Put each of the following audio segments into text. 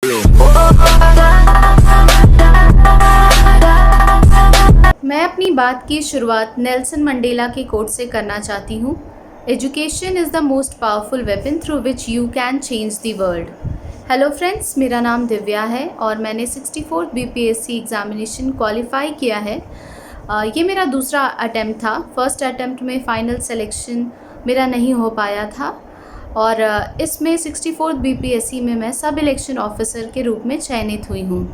मैं अपनी बात की शुरुआत नेल्सन मंडेला के कोट से करना चाहती हूँ। Education is the most powerful weapon through which you can change the world. Hello friends, मेरा नाम दिव्या है और मैंने 64th BPSC एग्ज़ामिनेशन क्वालिफाई किया है। ये मेरा दूसरा अटैम्प्ट था। फर्स्ट अटैम्प्ट में फ़ाइनल सिलेक्शन मेरा नहीं हो पाया था और इसमें 64th BPSC में मैं सब इलेक्शन ऑफिसर के रूप में चयनित हुई हूँ।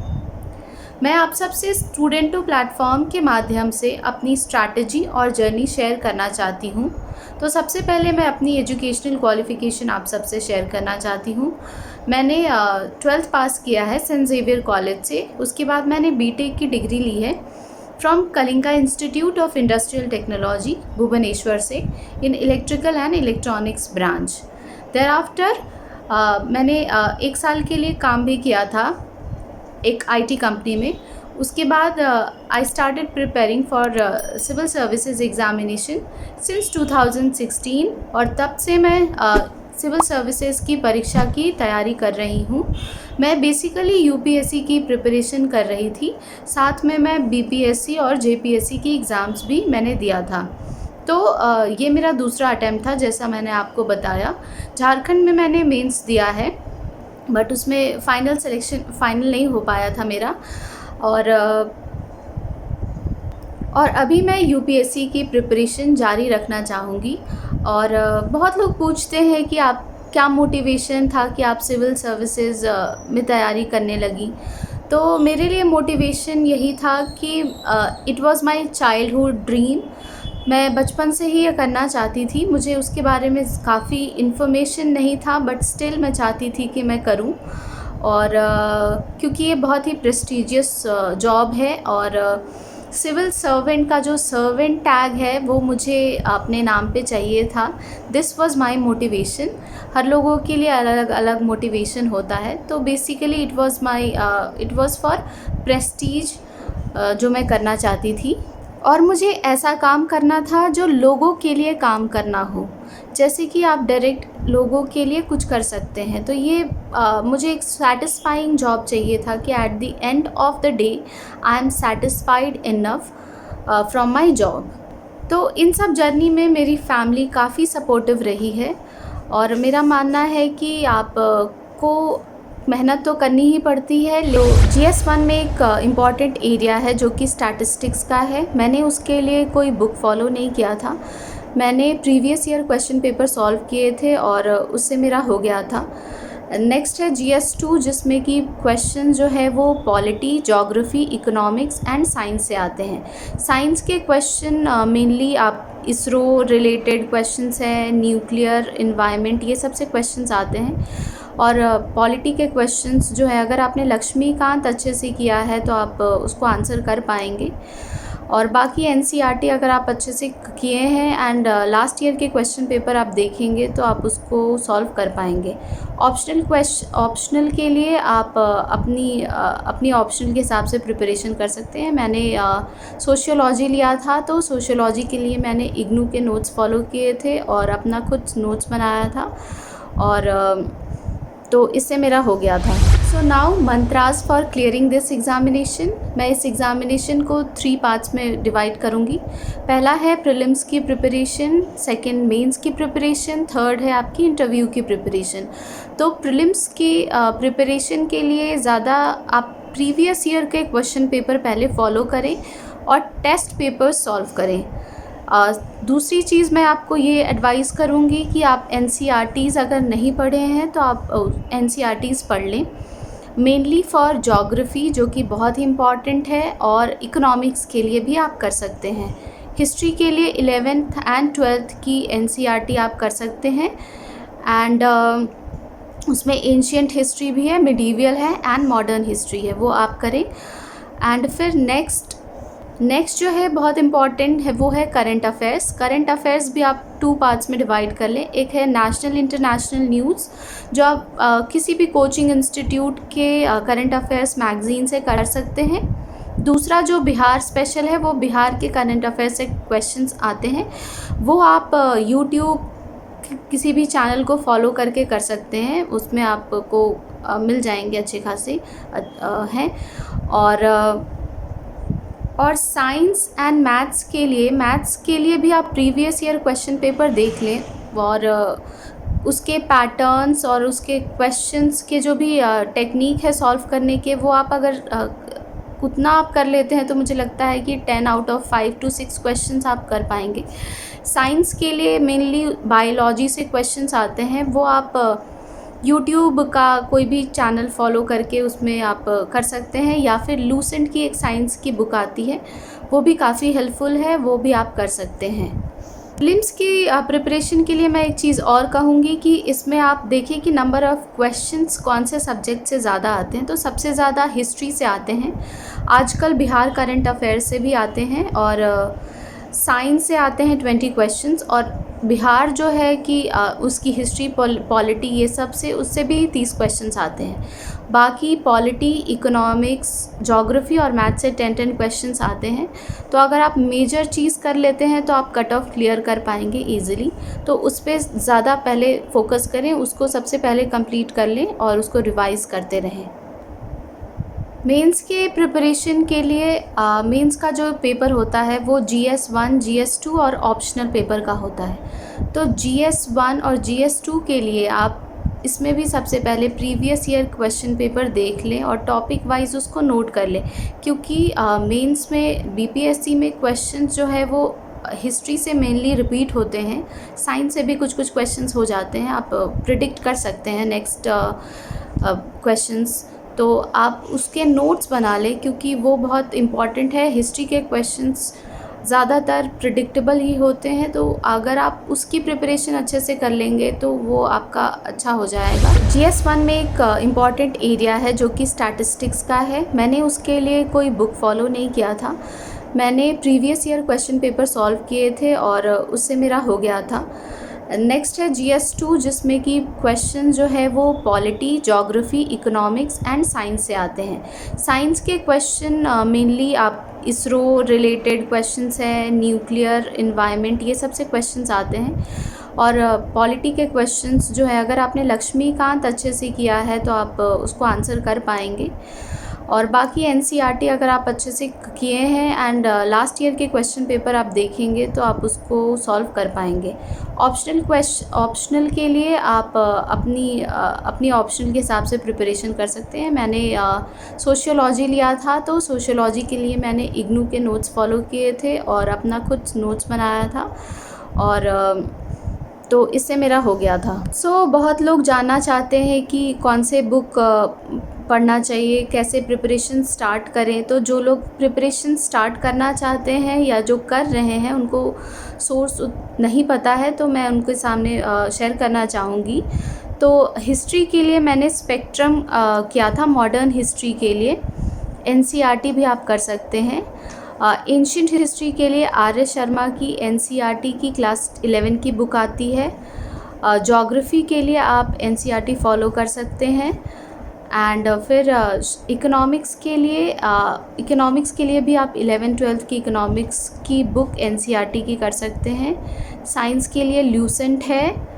मैं आप सबसे स्टूडेंट टू प्लेटफॉर्म के माध्यम से अपनी स्ट्रैटेजी और जर्नी शेयर करना चाहती हूँ। तो सबसे पहले मैं अपनी एजुकेशनल क्वालिफ़िकेशन आप सबसे शेयर करना चाहती हूँ। मैंने 12th पास किया है सेंट ज़ेवियर कॉलेज से। उसके बाद मैंने बीटेक की डिग्री ली है from Kalinga Institute of Industrial Technology Bhubaneswar से in electrical and electronics branch. Thereafter मैंने 1 साल के लिए काम भी किया था एक IT कंपनी में। उसके बाद I started preparing for civil services examination since 2016 और तब से मैं सिविल सर्विसेज की परीक्षा की तैयारी कर रही हूँ। मैं बेसिकली UPSC की प्रिपरेशन कर रही थी, साथ में मैं BPSC और JPSC की एग्ज़ाम्स भी मैंने दिया था। तो ये मेरा दूसरा अटैम्प्ट था। जैसा मैंने आपको बताया, झारखंड में मैंने मेंस दिया है बट उसमें फाइनल नहीं हो पाया था मेरा। और अभी मैं UPSC की प्रिपरेशन जारी रखना चाहूँगी। और बहुत लोग पूछते हैं कि आप क्या मोटिवेशन था कि आप सिविल सर्विसेज में तैयारी करने लगी। तो मेरे लिए मोटिवेशन यही था कि it was my childhood dream. मैं बचपन से ही ये करना चाहती थी। मुझे उसके बारे में काफ़ी इन्फॉर्मेशन नहीं था बट स्टिल मैं चाहती थी कि मैं करूं। और क्योंकि ये बहुत ही प्रेस्टीजियस जॉब है और सिविल सर्वेंट का जो सर्वेंट टैग है वो मुझे अपने नाम पे चाहिए था। This was my motivation. हर लोगों के लिए अलग अलग मोटिवेशन होता है। तो basically it was for prestige जो मैं करना चाहती थी। और मुझे ऐसा काम करना था जो लोगों के लिए काम करना हो, जैसे कि आप डायरेक्ट लोगों के लिए कुछ कर सकते हैं। तो ये मुझे एक सेटिस्फाइंग जॉब चाहिए था कि at the end of the day I am satisfied enough from my job. तो इन सब जर्नी में मेरी फैमिली काफ़ी सपोर्टिव रही है और मेरा मानना है कि आप को मेहनत तो करनी ही पड़ती है। GS1 में एक इम्पॉर्टेंट एरिया है जो कि स्टैटिस्टिक्स का है। मैंने उसके लिए कोई बुक फॉलो नहीं किया था। मैंने previous year question paper solve किए थे और उससे मेरा हो गया था। नेक्स्ट है GS2 जिसमें कि क्वेश्चन जो है वो polity, geography, economics and science से आते हैं। साइंस के क्वेश्चन मेनली आप इसरो रिलेटेड क्वेश्चंस हैं, न्यूक्लियर, इन्वायरमेंट, ये सबसे क्वेश्चंस आते हैं। और पॉलिटी के क्वेश्चंस जो है, अगर आपने लक्ष्मीकांत अच्छे से किया है तो आप उसको आंसर कर पाएंगे। और बाकी NCERT अगर आप अच्छे से किए हैं एंड लास्ट ईयर के क्वेश्चन पेपर आप देखेंगे तो आप उसको सॉल्व कर पाएंगे। ऑप्शनल के लिए आप अपनी ऑप्शनल के हिसाब से प्रिपरेशन कर सकते हैं। मैंने सोशियोलॉजी लिया था तो सोशियोलॉजी के लिए मैंने इग्नू के नोट्स फॉलो किए थे और अपना खुद नोट्स बनाया था और तो इससे मेरा हो गया था। So now mantras for clearing this examination. मैं इस एग्ज़ामिनेशन को 3 पार्ट्स में डिवाइड करूँगी। पहला है प्रीलिम्स की प्रिपरेशन, सेकंड मेंस की प्रिपरेशन, थर्ड है आपकी इंटरव्यू की प्रिपरेशन। तो प्रीलिम्स की प्रिपरेशन के लिए ज़्यादा आप प्रीवियस ईयर के क्वेश्चन पेपर पहले फॉलो करें और टेस्ट पेपर सॉल्व करें। दूसरी चीज़ मैं आपको ये एडवाइस करूँगी कि आप NCERTs अगर नहीं पढ़े हैं तो आप NCERTs पढ़ लें, मेनली फॉर ज्योग्राफी जो कि बहुत ही इम्पॉर्टेंट है, और इकोनॉमिक्स के लिए भी आप कर सकते हैं। हिस्ट्री के लिए 11th एंड 12th की NCERT आप कर सकते हैं एंड उसमें एंशियंट हिस्ट्री भी है, मिडीवियल है एंड मॉडर्न हिस्ट्री है, वो आप करें। एंड फिर नेक्स्ट जो है बहुत इम्पॉर्टेंट है वो है करंट अफेयर्स। करंट अफेयर्स भी आप 2 पार्ट्स में डिवाइड कर लें। एक है नेशनल इंटरनेशनल न्यूज़ जो आप किसी भी कोचिंग इंस्टीट्यूट के करंट अफेयर्स मैगज़ीन से कर सकते हैं। दूसरा जो बिहार स्पेशल है वो बिहार के करंट अफेयर्स से क्वेश्चंस आते हैं, वो आप यूट्यूब किसी भी चैनल को फॉलो करके कर सकते हैं, उसमें आपको मिल जाएंगे अच्छे खासे हैं। और साइंस एंड मैथ्स के लिए भी आप प्रीवियस ईयर क्वेश्चन पेपर देख लें, और उसके पैटर्न्स और उसके क्वेश्चंस के जो भी टेक्निक है सॉल्व करने के, वो आप अगर उतना आप कर लेते हैं तो मुझे लगता है कि 10 आउट ऑफ 5 to 6 क्वेश्चंस आप कर पाएंगे। साइंस के लिए मेनली बायोलॉजी से क्वेश्चंस आते हैं, वो आप यूट्यूब का कोई भी चैनल फॉलो करके उसमें आप कर सकते हैं, या फिर लूसेंट की एक साइंस की बुक आती है, वो भी काफ़ी हेल्पफुल है, वो भी आप कर सकते हैं। प्रीलिम्स की प्रिपरेशन के लिए मैं एक चीज़ और कहूँगी कि इसमें आप देखिए कि नंबर ऑफ़ क्वेश्चंस कौन से सब्जेक्ट से ज़्यादा आते हैं। तो सबसे ज़्यादा हिस्ट्री से आते हैं, आजकल बिहार करंट अफेयर्स से भी आते हैं, और साइंस से आते हैं 20 क्वेश्चंस, और बिहार जो है कि उसकी हिस्ट्री पॉलिटी ये सब से, उससे भी 30 क्वेश्चंस आते हैं। बाकी पॉलिटी, इकोनॉमिक्स, ज्योग्राफी और मैथ से 10 क्वेश्चंस आते हैं। तो अगर आप मेजर चीज़ कर लेते हैं तो आप कट ऑफ क्लियर कर पाएंगे ईज़िली। तो उस पर ज़्यादा पहले फोकस करें, उसको सबसे पहले कंप्लीट कर लें और उसको रिवाइज़ करते रहें। मेंस के प्रिपरेशन के लिए मेंस का जो पेपर होता है वो GS1, GS2 और ऑप्शनल पेपर का होता है। तो GS1 और GS2 के लिए आप इसमें भी सबसे पहले प्रीवियस ईयर क्वेश्चन पेपर देख लें और टॉपिक वाइज उसको नोट कर लें, क्योंकि मेंस में BPSC में क्वेश्चंस जो है वो हिस्ट्री से मेनली रिपीट होते हैं, साइंस से भी कुछ क्वेश्चंस हो जाते हैं, आप प्रिडिक्ट कर सकते हैं नेक्स्ट क्वेश्चंस। तो आप उसके नोट्स बना लें, क्योंकि वो बहुत इम्पॉर्टेंट है। हिस्ट्री के क्वेश्चंस ज़्यादातर प्रिडिक्टेबल ही होते हैं, तो अगर आप उसकी प्रिपरेशन अच्छे से कर लेंगे तो वो आपका अच्छा हो जाएगा। GS1 में एक इम्पॉर्टेंट एरिया है जो कि स्टैटिस्टिक्स का है। मैंने उसके लिए कोई बुक फॉलो नहीं किया था, मैंने previous year question paper solve किए थे और उससे मेरा हो गया था। नेक्स्ट है GS2, जिसमें कि क्वेश्चन जो है वो polity, geography, economics and science से आते हैं। साइंस के क्वेश्चन मेनली आप इसरो रिलेटेड क्वेश्चंस हैं, न्यूक्लियर, इन्वायरमेंट, ये सब से क्वेश्चंस आते हैं। और पॉलिटी के क्वेश्चंस जो है, अगर आपने लक्ष्मीकांत अच्छे से किया है तो आप उसको आंसर कर पाएंगे। और बाकी NCERT अगर आप अच्छे से किए हैं एंड लास्ट ईयर के क्वेश्चन पेपर आप देखेंगे तो आप उसको सॉल्व कर पाएंगे। ऑप्शनल के लिए आप अपनी ऑप्शनल के हिसाब से प्रिपरेशन कर सकते हैं। मैंने सोशियोलॉजी लिया था, तो सोशियोलॉजी के लिए मैंने इग्नू के नोट्स फॉलो किए थे और अपना खुद नोट्स बनाया था, और तो इससे मेरा हो गया था। बहुत लोग जानना चाहते हैं कि कौन से बुक पढ़ना चाहिए, कैसे प्रिपरेशन स्टार्ट करें। तो जो लोग प्रिपरेशन स्टार्ट करना चाहते हैं या जो कर रहे हैं, उनको सोर्स नहीं पता है, तो मैं उनके सामने शेयर करना चाहूँगी। तो हिस्ट्री के लिए मैंने स्पेक्ट्रम किया था, मॉडर्न हिस्ट्री के लिए NCERT भी आप कर सकते हैं। एंशिएंट हिस्ट्री के लिए आर्य शर्मा की NCERT की क्लास 11 की बुक आती है। ज्योग्राफी के लिए आप NCERT फॉलो कर सकते हैं। एंड फिर इकोनॉमिक्स के लिए भी आप 11-12 की इकोनॉमिक्स की बुक NCERT की कर सकते हैं। साइंस के लिए लूसेंट है।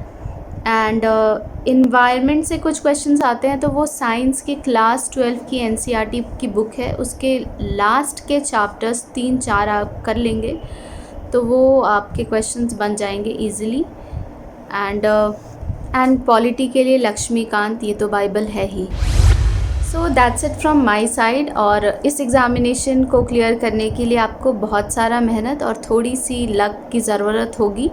एंड इन्वायरमेंट से कुछ क्वेश्चंस आते हैं, तो वो साइंस की क्लास 12 की NCERT की बुक है, उसके लास्ट के चैप्टर्स 3-4 आप कर लेंगे तो वो आपके क्वेश्चंस बन जाएंगे इजीली। एंड पॉलिटी के लिए लक्ष्मीकांत, ये तो बाइबल है ही। So that's it from my side. और इस एग्ज़ामिनेशन को क्लियर करने के लिए आपको बहुत सारा मेहनत और थोड़ी सी लक की ज़रूरत होगी,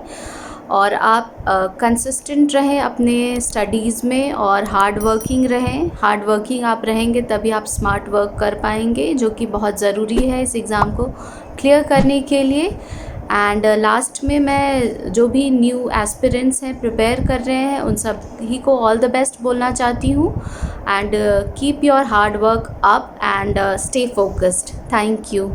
और आप कंसिस्टेंट रहें अपने स्टडीज़ में और हार्ड वर्किंग रहें। हार्ड वर्किंग आप रहेंगे तभी आप स्मार्ट वर्क कर पाएंगे, जो कि बहुत ज़रूरी है इस एग्ज़ाम को क्लियर करने के लिए। एंड लास्ट में मैं जो भी न्यू एस्पिरेंट्स हैं, प्रिपेयर कर रहे हैं, उन सब ही को ऑल द बेस्ट बोलना चाहती हूँ। And keep your hard work up and stay focused. Thank you.